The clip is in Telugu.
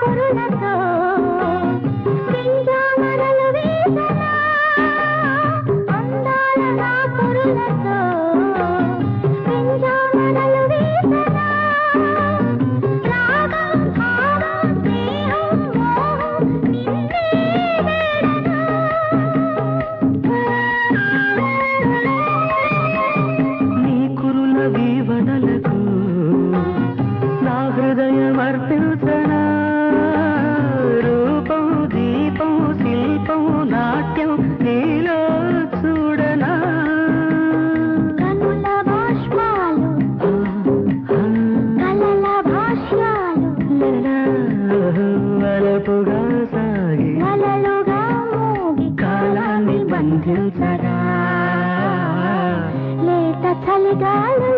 కురులతో వింజామరలు వేసనా అందాల నా కురులతో వింజామరలు వేసనా రాగం భావం స్నేహం మోహం నిన్నే వేడనా నీ కురుల వీవనలకు నా హృదయం అర్పించనా రూపం దీపం శిల్పం నాట్యం నీలో చూడనా కనుల బాష్పాలు కలల భాష్యాలు వలపుగా సాగి వలలుగా మోగి కాలాన్ని బంధించరా లేత చలిగాలు